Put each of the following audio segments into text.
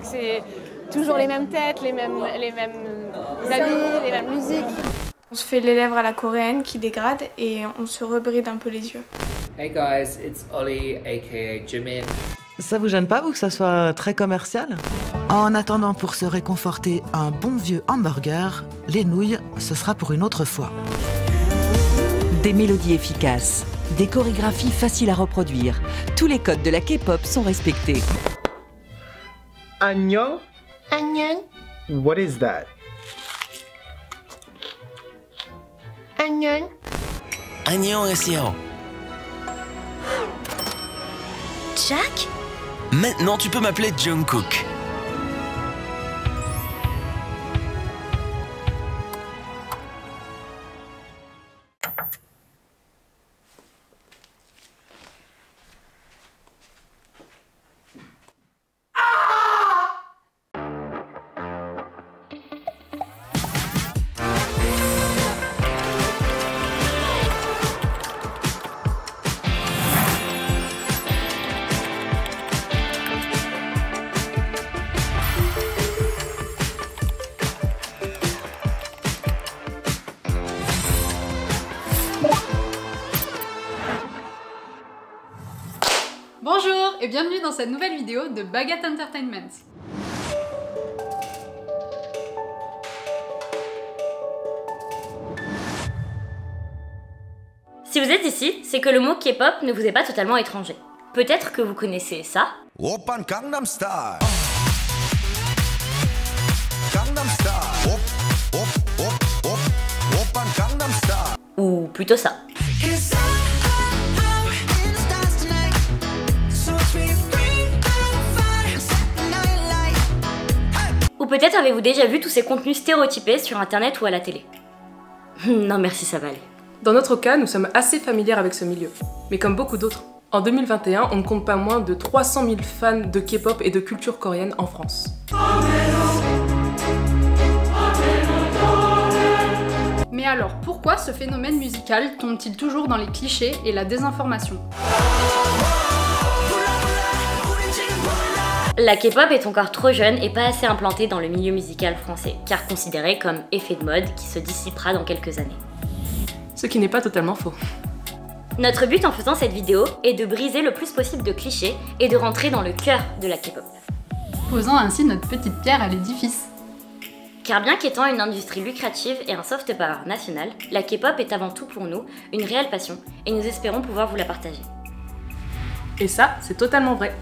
C'est toujours les mêmes têtes, les mêmes habits, les mêmes musiques. On se fait les lèvres à la coréenne qui dégradent et on se rebride un peu les yeux. Hey guys, it's Ollie aka Jimin. Ça vous gêne pas, vous, que ça soit très commercial? En attendant, pour se réconforter, un bon vieux hamburger, les nouilles, ce sera pour une autre fois. Des mélodies efficaces, des chorégraphies faciles à reproduire. Tous les codes de la K-pop sont respectés. Annyeong? Annyeong. What is that? Annyeong. Annyeonghaseyo. Jack? Maintenant, tu peux m'appeler Jungkook. Bonjour et bienvenue dans cette nouvelle vidéo de Baguette Entertainment. Si vous êtes ici, c'est que le mot K-pop ne vous est pas totalement étranger. Peut-être que vous connaissez ça. Oppan Gangnam Style. Gangnam Style. Oppan Gangnam Style. Ou plutôt ça. Ou peut-être avez-vous déjà vu tous ces contenus stéréotypés sur internet ou à la télé. Non merci, ça va aller. Dans notre cas, nous sommes assez familiers avec ce milieu, mais comme beaucoup d'autres. En 2021, on ne compte pas moins de 300 000 fans de K-pop et de culture coréenne en France. Mais alors, pourquoi ce phénomène musical tombe-t-il toujours dans les clichés et la désinformation? La K-pop est encore trop jeune et pas assez implantée dans le milieu musical français, car considérée comme effet de mode qui se dissipera dans quelques années. Ce qui n'est pas totalement faux. Notre but en faisant cette vidéo est de briser le plus possible de clichés et de rentrer dans le cœur de la K-pop. Posant ainsi notre petite pierre à l'édifice. Car bien qu'étant une industrie lucrative et un soft power national, la K-pop est avant tout pour nous une réelle passion et nous espérons pouvoir vous la partager. Et ça, c'est totalement vrai.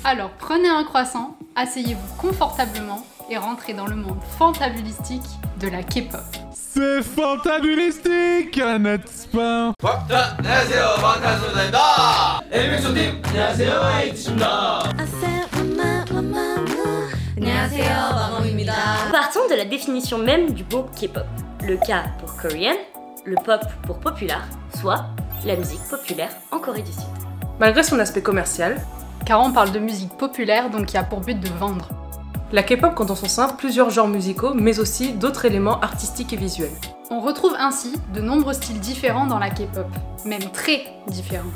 Alors prenez un croissant, asseyez-vous confortablement et rentrez dans le monde fantabulistique de la K-pop. C'est fantabulistique, n'est-ce pas? Partons de la définition même du mot K-pop. Le K pour Korean, le pop pour populaire, soit la musique populaire en Corée du Sud. Malgré son aspect commercial, car on parle de musique populaire donc qui a pour but de vendre. La K-pop compte en son sein plusieurs genres musicaux, mais aussi d'autres éléments artistiques et visuels. On retrouve ainsi de nombreux styles différents dans la K-pop, même très différents.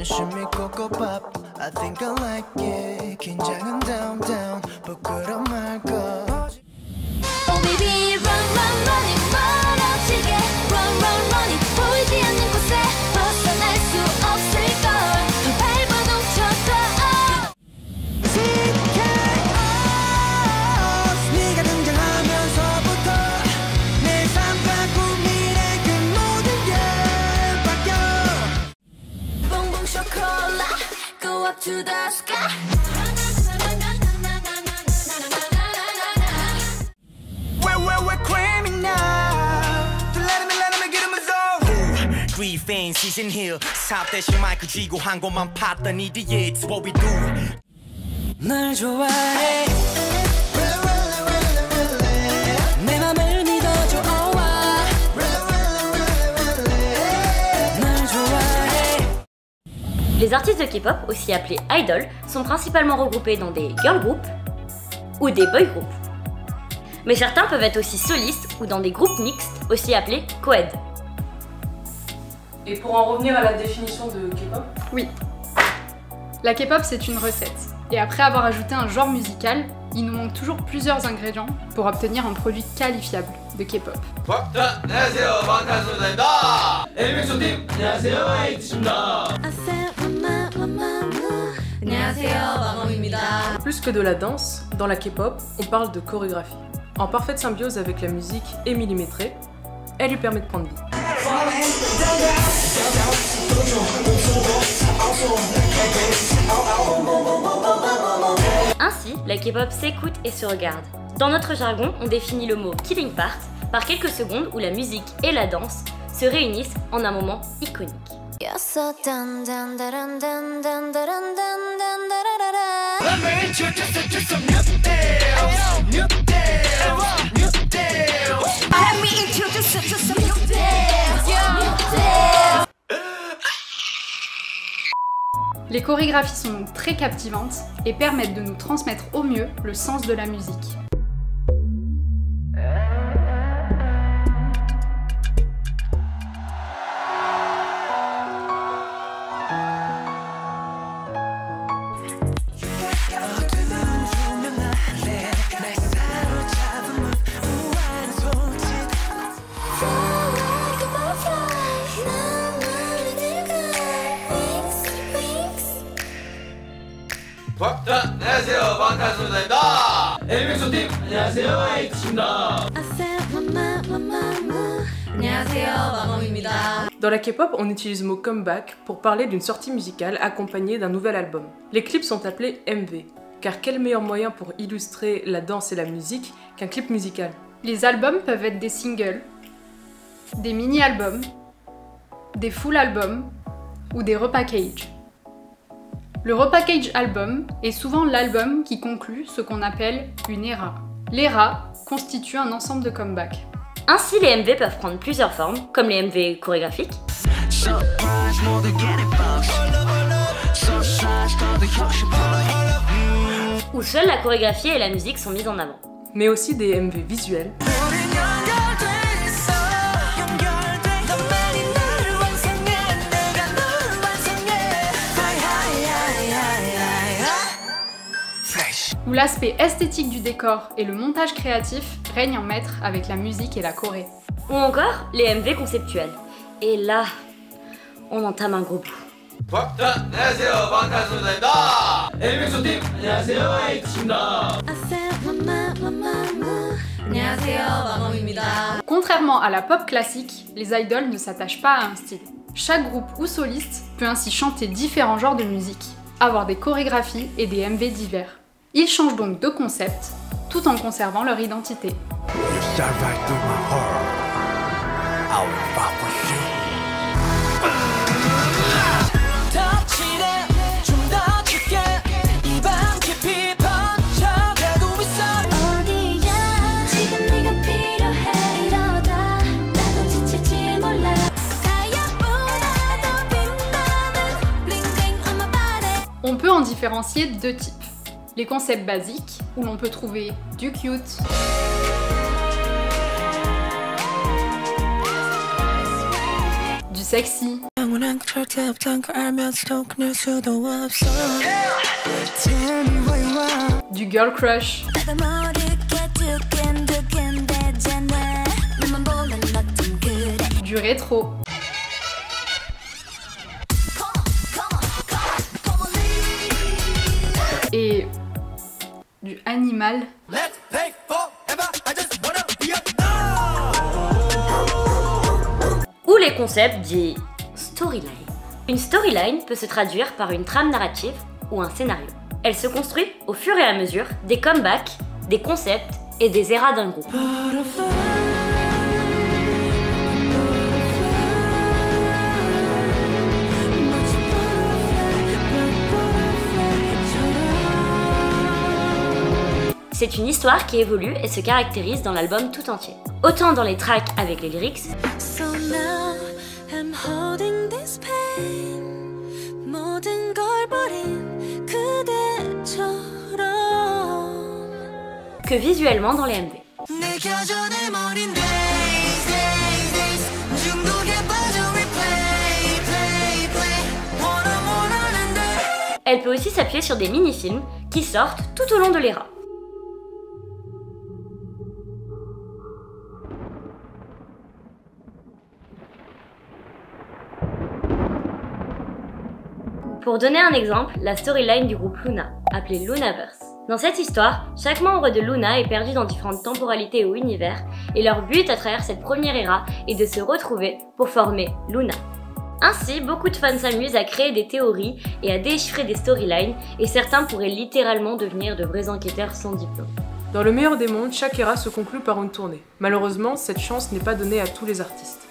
Shimmy Coco Pop, I think I like it. 긴장은 down down, 부끄러운 말고. Oh baby, run run run it, 멀어지게 run run run it. 보이지 않는 곳에 벗어날 수 없을 걸. 밟아 놓쳐도. 네가 등장하면서부터 내 삶과 꿈이래 그 모든 게 바뀌어. Boom boom chocolate, go up to the sky. We're criminal. Let me get in my zone. Three fame main season here. 사업 대신 마이크 쥐고 한 곳만 팠던 이디에 it's what we do. 널 좋아해. 내 맘을 믿어줘. Les artistes de K-pop, aussi appelés idols, sont principalement regroupés dans des girl groups ou des boy groups. Mais certains peuvent être aussi solistes ou dans des groupes mixtes, aussi appelés co-ed. Et pour en revenir à la définition de K-pop? Oui. La K-pop, c'est une recette. Et après avoir ajouté un genre musical, il nous manque toujours plusieurs ingrédients pour obtenir un produit qualifiable de K-pop. Plus que de la danse, dans la K-pop, on parle de chorégraphie. En parfaite symbiose avec la musique et millimétrée, elle lui permet de prendre vie. Ainsi, la K-pop s'écoute et se regarde. Dans notre jargon, on définit le mot killing part par quelques secondes où la musique et la danse se réunissent en un moment iconique. Les chorégraphies sont très captivantes et permettent de nous transmettre au mieux le sens de la musique. Dans la K-pop, on utilise le mot comeback pour parler d'une sortie musicale accompagnée d'un nouvel album. Les clips sont appelés MV, car quel meilleur moyen pour illustrer la danse et la musique qu'un clip musical? Les albums peuvent être des singles, des mini-albums, des full albums ou des repackages. Le repackage album est souvent l'album qui conclut ce qu'on appelle une era. L'era constitue un ensemble de comebacks. Ainsi, les MV peuvent prendre plusieurs formes, comme les MV chorégraphiques, où seule la chorégraphie et la musique sont mises en avant. Mais aussi des MV visuels, où l'aspect esthétique du décor et le montage créatif règnent en maître avec la musique et la choré. Ou encore les MV conceptuels. Et là, on entame un gros bout. Contrairement à la pop classique, les idols ne s'attachent pas à un style. Chaque groupe ou soliste peut ainsi chanter différents genres de musique, avoir des chorégraphies et des MV divers. Ils changent donc de concept, tout en conservant leur identité. On peut en différencier deux types. Les concepts basiques, où l'on peut trouver du cute, du sexy, du girl crush, du rétro, et du animal. Ou les concepts dits storyline. Une storyline peut se traduire par une trame narrative ou un scénario. Elle se construit au fur et à mesure des comebacks, des concepts et des éras d'un groupe. C'est une histoire qui évolue et se caractérise dans l'album tout entier. Autant dans les tracks avec les lyrics, So now I'm holding this pain 모든 걸 버린 그대처럼 que visuellement dans les MV. 내 겨전의 머린 days days days 중독에 빠져 replay play play 원하는 데 Elle peut aussi s'appuyer sur des mini-films qui sortent tout au long de l'ERA. Pour donner un exemple, la storyline du groupe Luna, appelée Lunaverse. Dans cette histoire, chaque membre de Luna est perdu dans différentes temporalités ou univers, et leur but à travers cette première ère est de se retrouver pour former Luna. Ainsi, beaucoup de fans s'amusent à créer des théories et à déchiffrer des storylines, et certains pourraient littéralement devenir de vrais enquêteurs sans diplôme. Dans le meilleur des mondes, chaque ère se conclut par une tournée. Malheureusement, cette chance n'est pas donnée à tous les artistes.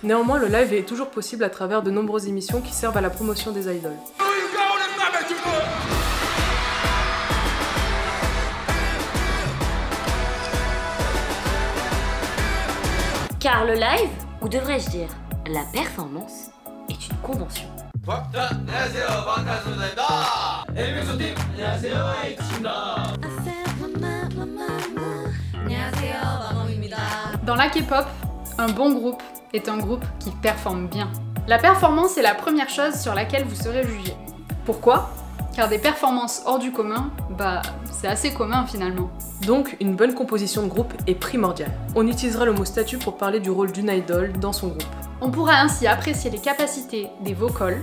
Néanmoins, le live est toujours possible à travers de nombreuses émissions qui servent à la promotion des idoles. Car le live, ou devrais-je dire, la performance, est une convention. Dans la K-pop, un bon groupe est un groupe qui performe bien. La performance est la première chose sur laquelle vous serez jugé. Pourquoi ? Car des performances hors du commun, c'est assez commun finalement. Donc, une bonne composition de groupe est primordiale. On utilisera le mot statut pour parler du rôle d'une idole dans son groupe. On pourra ainsi apprécier les capacités des vocals,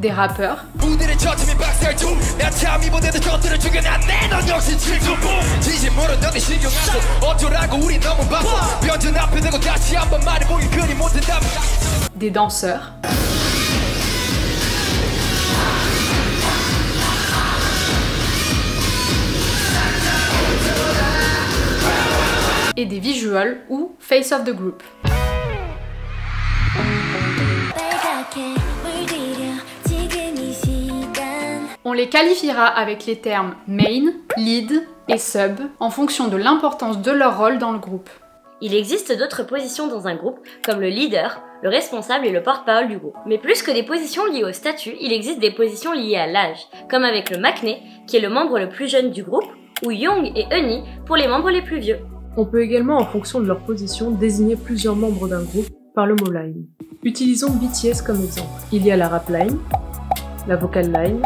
des rappeurs, des danseurs, et des visuals ou face of the group. On les qualifiera avec les termes main, lead et sub en fonction de l'importance de leur rôle dans le groupe. Il existe d'autres positions dans un groupe, comme le leader, le responsable et le porte-parole du groupe. Mais plus que des positions liées au statut, il existe des positions liées à l'âge, comme avec le maknae, qui est le membre le plus jeune du groupe, ou young et uni pour les membres les plus vieux. On peut également, en fonction de leur position, désigner plusieurs membres d'un groupe par le mot line. Utilisons BTS comme exemple. Il y a la rap line, la vocal line,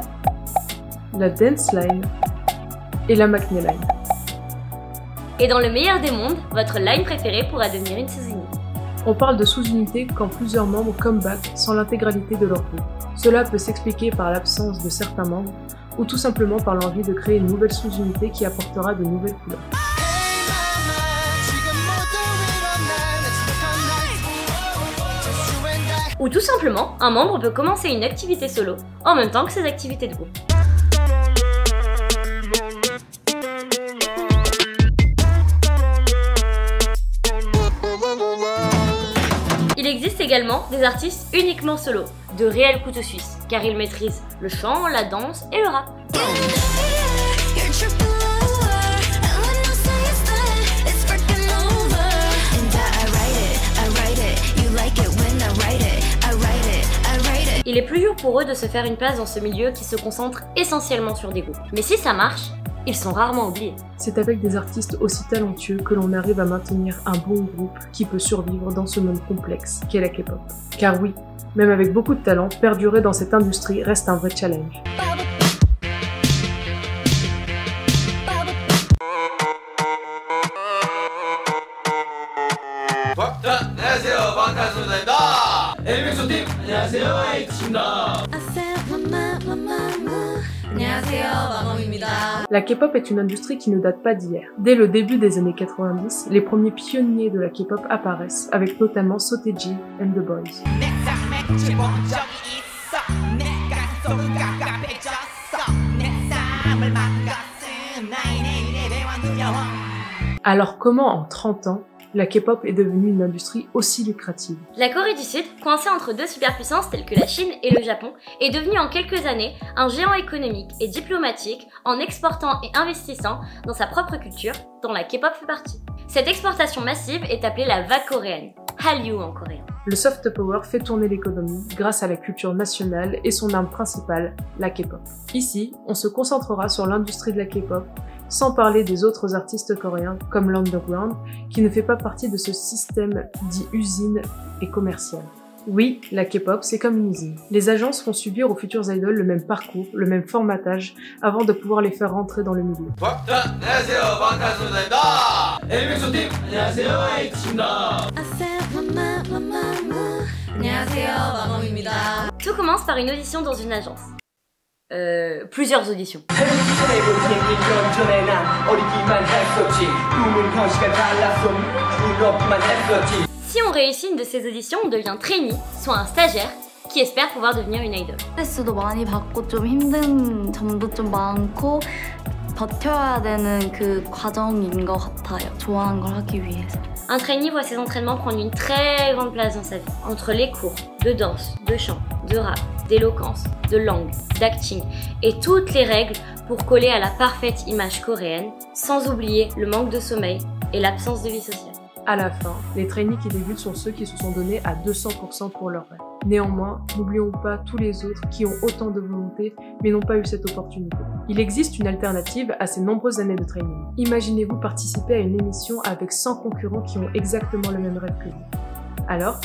la dance line et la maknae line. Et dans le meilleur des mondes, votre line préférée pourra devenir une sous-unité. On parle de sous-unité quand plusieurs membres come back sans l'intégralité de leur groupe. Cela peut s'expliquer par l'absence de certains membres ou tout simplement par l'envie de créer une nouvelle sous-unité qui apportera de nouvelles couleurs. Ou tout simplement, un membre peut commencer une activité solo en même temps que ses activités de groupe. Il existe également des artistes uniquement solo, de réels couteaux suisses, car ils maîtrisent le chant, la danse et le rap. Il est plus dur pour eux de se faire une place dans ce milieu qui se concentre essentiellement sur des groupes. Mais si ça marche, ils sont rarement oubliés. C'est avec des artistes aussi talentueux que l'on arrive à maintenir un bon groupe qui peut survivre dans ce monde complexe qu'est la K-pop. Car oui, même avec beaucoup de talent, perdurer dans cette industrie reste un vrai challenge. La K-pop est une industrie qui ne date pas d'hier. Dès le début des années 90, les premiers pionniers de la K-pop apparaissent, avec notamment Sotaeji and the Boys. Alors comment en 30 ans, la K-pop est devenue une industrie aussi lucrative. La Corée du Sud, coincée entre deux superpuissances telles que la Chine et le Japon, est devenue en quelques années un géant économique et diplomatique en exportant et investissant dans sa propre culture, dont la K-pop fait partie. Cette exportation massive est appelée la vague coréenne, Hallyu en coréen. Le soft power fait tourner l'économie grâce à la culture nationale et son arme principale, la K-pop. Ici, on se concentrera sur l'industrie de la K-pop, sans parler des autres artistes coréens comme l'underground, qui ne fait pas partie de ce système dit usine et commercial. Oui, la K-pop, c'est comme une usine. Les agences font subir aux futurs idoles le même parcours, le même formatage, avant de pouvoir les faire rentrer dans le milieu. Tout commence par une audition dans une agence. Plusieurs auditions. Si on réussit une de ces auditions, on devient trainee, soit un stagiaire, qui espère pouvoir devenir une idol. 스트레스도 많이 받고 좀 힘든 점도 좀 많고 버텨야 되는 그 과정인 것 같아요. 좋아하는 걸 하기 위해서. Un trainee voit ses entraînements prendre une très grande place dans sa vie. Entre les cours de danse, de chant, de rap, d'éloquence, de langue, d'acting et toutes les règles pour coller à la parfaite image coréenne, sans oublier le manque de sommeil et l'absence de vie sociale. À la fin, les trainees qui débutent sont ceux qui se sont donnés à 200% pour leur rêve. Néanmoins, n'oublions pas tous les autres qui ont autant de volonté mais n'ont pas eu cette opportunité. Il existe une alternative à ces nombreuses années de training. Imaginez-vous participer à une émission avec 100 concurrents qui ont exactement le même rêve que vous. Alors,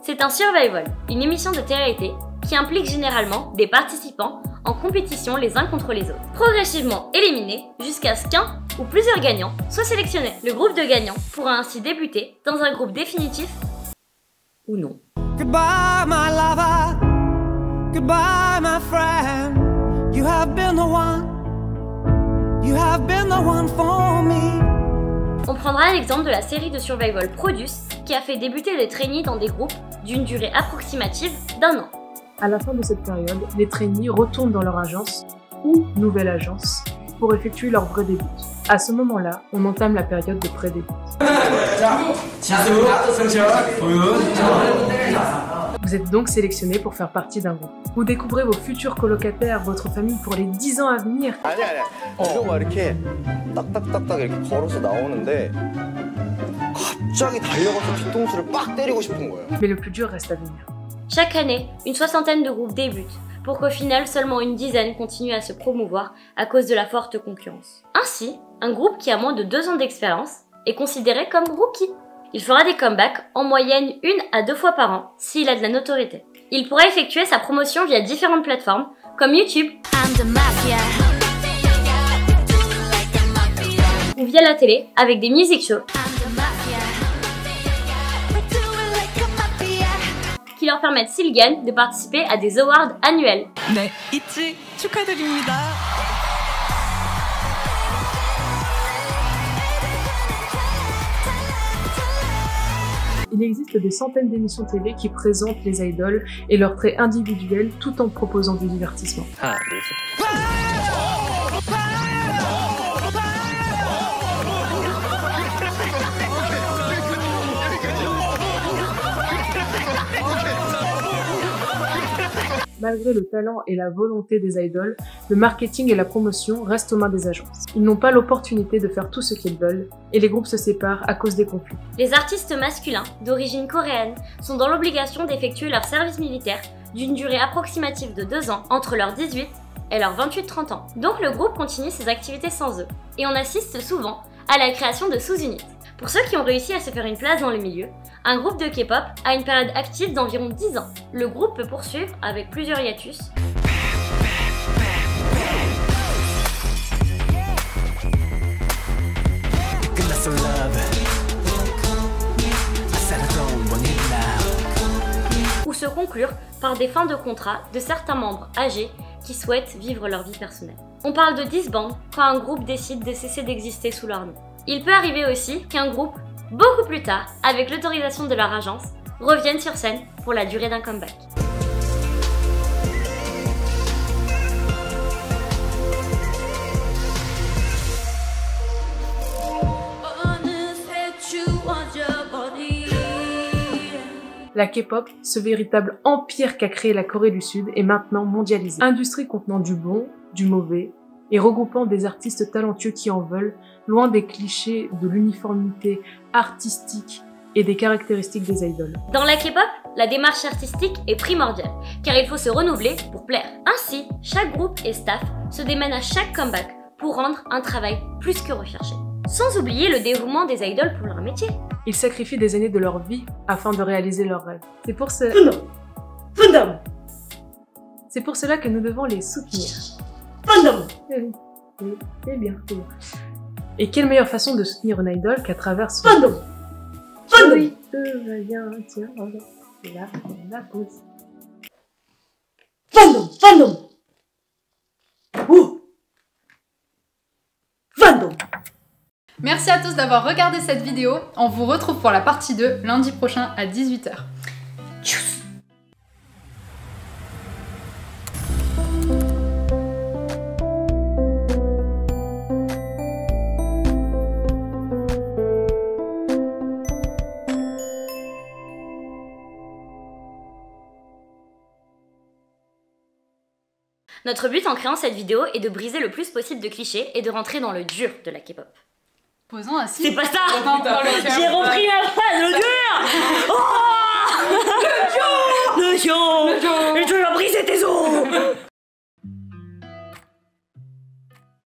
c'est un survival, une émission de télé-réalité qui implique généralement des participants en compétition les uns contre les autres, progressivement éliminés jusqu'à ce qu'un ou plusieurs gagnants soient sélectionnés. Le groupe de gagnants pourra ainsi débuter dans un groupe définitif ou non. Goodbye my lover, goodbye my friend. You have been the one for me. On prendra l'exemple de la série de survival Produce qui a fait débuter des trainees dans des groupes d'une durée approximative d'1 an. À la fin de cette période, les trainees retournent dans leur agence ou nouvelle agence pour effectuer leur vrai début. À ce moment-là, on entame la période de pré-début. Vous êtes donc sélectionné pour faire partie d'un groupe. Vous découvrez vos futurs colocataires, votre famille pour les 10 ans à venir. 누가 이렇게 딱딱딱딱 이렇게 걸어서 나오는데 갑자기 달려가서 뒤통수를 빡 때리고 싶은 거예요. Mais le plus dur reste à venir. Chaque année, une soixantaine de groupes débutent, pour qu'au final, seulement une dizaine continuent à se promouvoir à cause de la forte concurrence. Ainsi, un groupe qui a moins de 2 ans d'expérience est considéré comme rookie. Il fera des comebacks en moyenne 1 à 2 fois par an s'il a de la notoriété. Il pourra effectuer sa promotion via différentes plateformes comme YouTube ou via la télé avec des music shows qui leur permettent s'ils gagnent de participer à des awards annuels. 네, 있지 축하드립니다. Il existe des centaines d'émissions télé qui présentent les idoles et leurs traits individuels tout en proposant du divertissement. Malgré le talent et la volonté des idoles, le marketing et la promotion restent aux mains des agences. Ils n'ont pas l'opportunité de faire tout ce qu'ils veulent, et les groupes se séparent à cause des conflits. Les artistes masculins d'origine coréenne sont dans l'obligation d'effectuer leur service militaire d'une durée approximative de 2 ans entre leurs 18 et leurs 28-30 ans. Donc le groupe continue ses activités sans eux, et on assiste souvent à la création de sous-unités. Pour ceux qui ont réussi à se faire une place dans le milieu, un groupe de K-pop a une période active d'environ 10 ans. Le groupe peut poursuivre avec plusieurs hiatus. Ou se conclure par des fins de contrat de certains membres âgés qui souhaitent vivre leur vie personnelle. On parle de disband quand un groupe décide de cesser d'exister sous leur nom. Il peut arriver aussi qu'un groupe, beaucoup plus tard, avec l'autorisation de leur agence, revienne sur scène pour la durée d'un comeback. La K-pop, ce véritable empire qu'a créé la Corée du Sud, est maintenant mondialisé. Industrie contenant du bon, du mauvais, et regroupant des artistes talentueux qui en veulent, loin des clichés de l'uniformité artistique et des caractéristiques des idoles. Dans la K-pop, la démarche artistique est primordiale, car il faut se renouveler pour plaire. Ainsi, chaque groupe et staff se démènent à chaque comeback pour rendre un travail plus que recherché. Sans oublier le dévouement des idoles pour leur métier. Ils sacrifient des années de leur vie afin de réaliser leurs rêves. C'est pour cela que nous devons les soutenir. C'est bien. Et quelle meilleure façon de soutenir une idole qu'à travers son... Oui, tiens, regarde. C'est là, on la pose. Fandom. Merci à tous d'avoir regardé cette vidéo. On vous retrouve pour la partie 2 lundi prochain à 18 h. Notre but en créant cette vidéo est de briser le plus possible de clichés et de rentrer dans le dur de la K-pop. Posons assis. C'est pas ça. J'ai repris ma phrase, le dur. Oh, le dur. Et tu vas briser tes os.